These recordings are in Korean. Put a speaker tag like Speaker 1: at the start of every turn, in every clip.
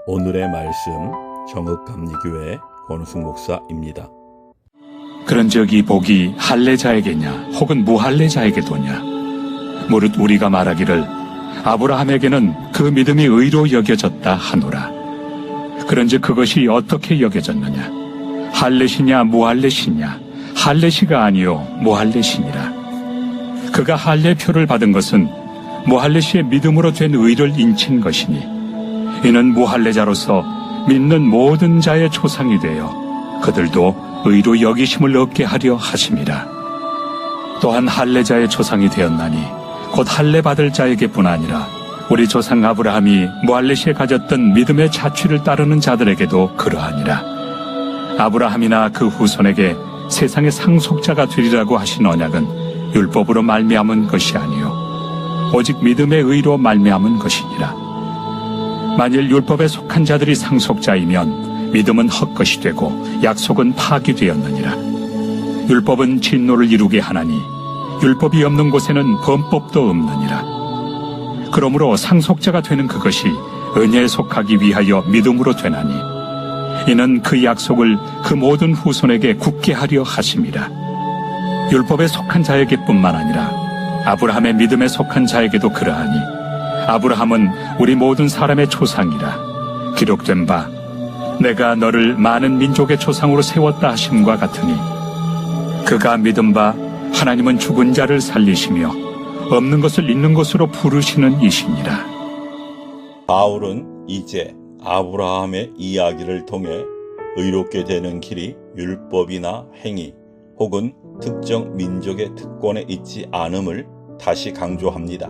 Speaker 1: 오늘의 말씀 정읍감리교회 권우승 목사입니다.
Speaker 2: 그런즉 이 복이 할례자에게냐 혹은 무할례자에게도냐? 무릇 우리가 말하기를 아브라함에게는 그 믿음이 의로 여겨졌다 하노라. 그런즉 그것이 어떻게 여겨졌느냐? 할례시냐 무할례시냐? 할례시가 아니요 무할례시니라. 그가 할례표를 받은 것은 무할례시의 믿음으로 된 의를 인친 것이니 이는 무할례자로서 믿는 모든 자의 조상이 되어 그들도 의로 여기심을 얻게 하려 하심이라. 또한 할례자의 조상이 되었나니 곧 할례 받을 자에게뿐 아니라 우리 조상 아브라함이 무할례시에 가졌던 믿음의 자취를 따르는 자들에게도 그러하니라. 아브라함이나 그 후손에게 세상의 상속자가 되리라고 하신 언약은 율법으로 말미암은 것이 아니요 오직 믿음의 의로 말미암은 것이니라. 만일 율법에 속한 자들이 상속자이면 믿음은 헛것이 되고 약속은 파기되었느니라. 율법은 진노를 이루게 하나니 율법이 없는 곳에는 범법도 없느니라. 그러므로 상속자가 되는 그것이 은혜에 속하기 위하여 믿음으로 되나니 이는 그 약속을 그 모든 후손에게 굳게 하려 하심이라. 율법에 속한 자에게뿐만 아니라 아브라함의 믿음에 속한 자에게도 그러하니 아브라함은 우리 모든 사람의 조상이라. 기록된 바 내가 너를 많은 민족의 조상으로 세웠다 하심과 같으니 그가 믿은 바 하나님은 죽은 자를 살리시며 없는 것을 있는 것으로 부르시는 이시니라.
Speaker 1: 바울은 이제 아브라함의 이야기를 통해 의롭게 되는 길이 율법이나 행위 혹은 특정 민족의 특권에 있지 않음을 다시 강조합니다.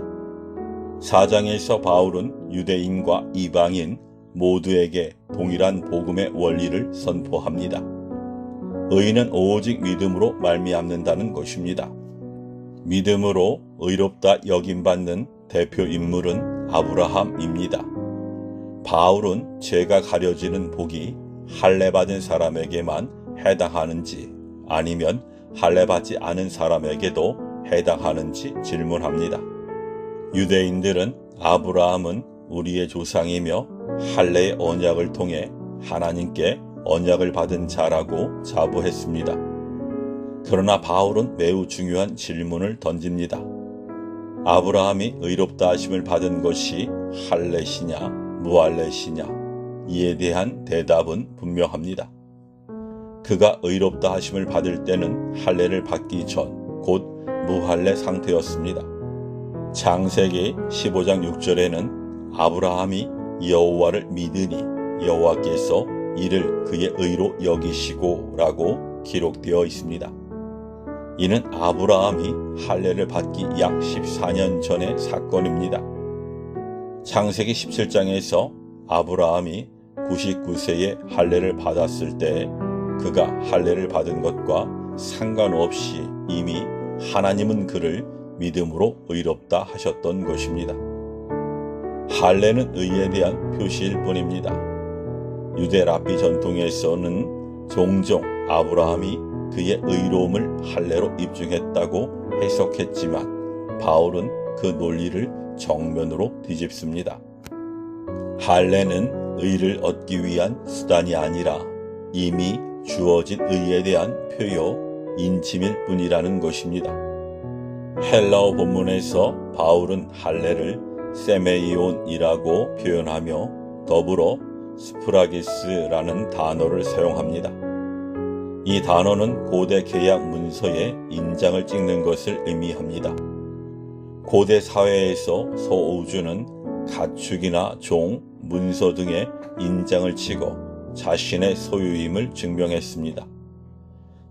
Speaker 1: 4장에서 바울은 유대인과 이방인 모두에게 동일한 복음의 원리를 선포합니다. 의인은 오직 믿음으로 말미암는다는 것입니다. 믿음으로 의롭다 여김받는 대표 인물은 아브라함입니다. 바울은 죄가 가려지는 복이 할례받은 사람에게만 해당하는지 아니면 할례받지 않은 사람에게도 해당하는지 질문합니다. 유대인들은 아브라함은 우리의 조상이며 할례의 언약을 통해 하나님께 언약을 받은 자라고 자부했습니다. 그러나 바울은 매우 중요한 질문을 던집니다. 아브라함이 의롭다 하심을 받은 것이 할례시냐 무할례시냐? 이에 대한 대답은 분명합니다. 그가 의롭다 하심을 받을 때는 할례를 받기 전 곧 무할례 상태였습니다. 창세기 15장 6절에는 아브라함이 여호와를 믿으니 여호와께서 이를 그의 의로 여기시고 라고 기록되어 있습니다. 이는 아브라함이 할례를 받기 약 14년 전의 사건입니다. 창세기 17장에서 아브라함이 99세에 할례를 받았을 때 그가 할례를 받은 것과 상관없이 이미 하나님은 그를 믿음으로 의롭다 하셨던 것입니다. 할례는 의에 대한 표시일 뿐입니다. 유대 랍비 전통에서는 종종 아브라함이 그의 의로움을 할례로 입증했다고 해석했지만 바울은 그 논리를 정면으로 뒤집습니다. 할례는 의를 얻기 위한 수단이 아니라 이미 주어진 의에 대한 표요, 인침일 뿐이라는 것입니다. 헬라어 본문에서 바울은 할례를 세메이온이라고 표현하며 더불어 스프라기스라는 단어를 사용합니다. 이 단어는 고대 계약 문서에 인장을 찍는 것을 의미합니다. 고대 사회에서 소우주는 가축이나 종, 문서 등에 인장을 찍어 자신의 소유임을 증명했습니다.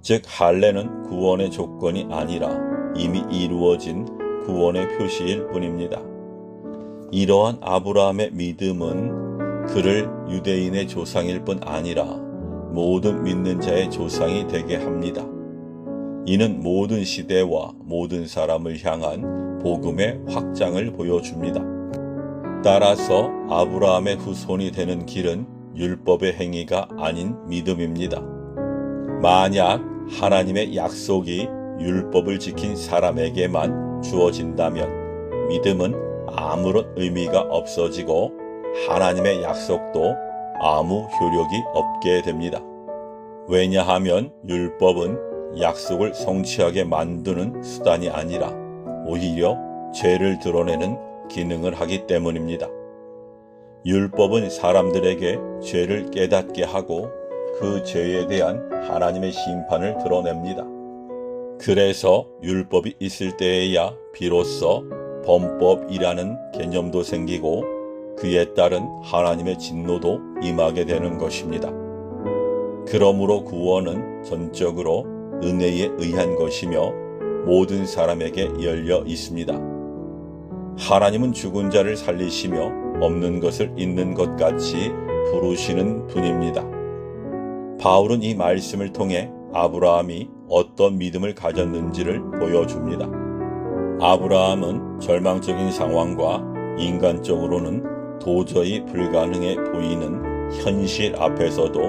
Speaker 1: 즉 할례는 구원의 조건이 아니라 이미 이루어진 구원의 표시일 뿐입니다. 이러한 아브라함의 믿음은 그를 유대인의 조상일 뿐 아니라 모든 믿는 자의 조상이 되게 합니다. 이는 모든 시대와 모든 사람을 향한 복음의 확장을 보여줍니다. 따라서 아브라함의 후손이 되는 길은 율법의 행위가 아닌 믿음입니다. 만약 하나님의 약속이 율법을 지킨 사람에게만 주어진다면 믿음은 아무런 의미가 없어지고 하나님의 약속도 아무 효력이 없게 됩니다. 왜냐하면 율법은 약속을 성취하게 만드는 수단이 아니라 오히려 죄를 드러내는 기능을 하기 때문입니다. 율법은 사람들에게 죄를 깨닫게 하고 그 죄에 대한 하나님의 심판을 드러냅니다. 그래서 율법이 있을 때에야 비로소 범법이라는 개념도 생기고 그에 따른 하나님의 진노도 임하게 되는 것입니다. 그러므로 구원은 전적으로 은혜에 의한 것이며 모든 사람에게 열려 있습니다. 하나님은 죽은 자를 살리시며 없는 것을 있는 것 같이 부르시는 분입니다. 바울은 이 말씀을 통해 아브라함이 어떤 믿음을 가졌는지를 보여줍니다. 아브라함은 절망적인 상황과 인간적으로는 도저히 불가능해 보이는 현실 앞에서도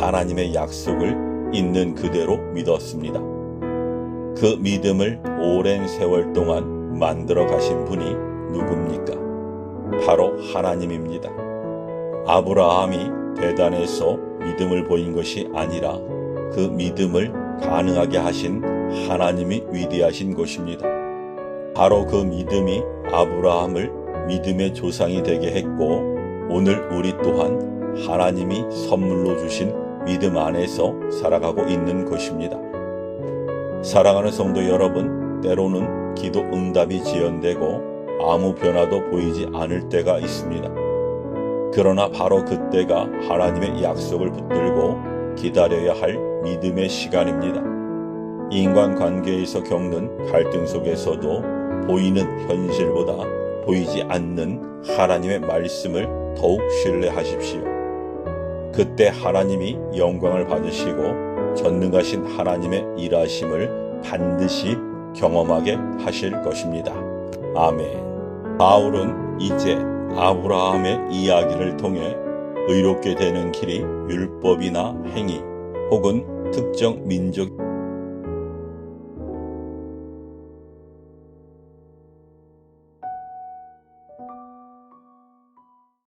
Speaker 1: 하나님의 약속을 있는 그대로 믿었습니다. 그 믿음을 오랜 세월 동안 만들어 가신 분이 누굽니까? 바로 하나님입니다. 아브라함이 대단해서 믿음을 보인 것이 아니라 그 믿음을 가능하게 하신 하나님이 위대하신 것입니다. 바로 그 믿음이 아브라함을 믿음의 조상이 되게 했고 오늘 우리 또한 하나님이 선물로 주신 믿음 안에서 살아가고 있는 것입니다. 사랑하는 성도 여러분, 때로는 기도 응답이 지연되고 아무 변화도 보이지 않을 때가 있습니다. 그러나 바로 그때가 하나님의 약속을 붙들고 기다려야 할 믿음의 시간입니다. 인간관계에서 겪는 갈등 속에서도 보이는 현실보다 보이지 않는 하나님의 말씀을 더욱 신뢰하십시오. 그때 하나님이 영광을 받으시고 전능하신 하나님의 일하심을 반드시 경험하게 하실 것입니다. 아멘. 바울은 이제 아브라함의 이야기를 통해 의롭게 되는 길이 율법이나 행위 혹은 특정 민족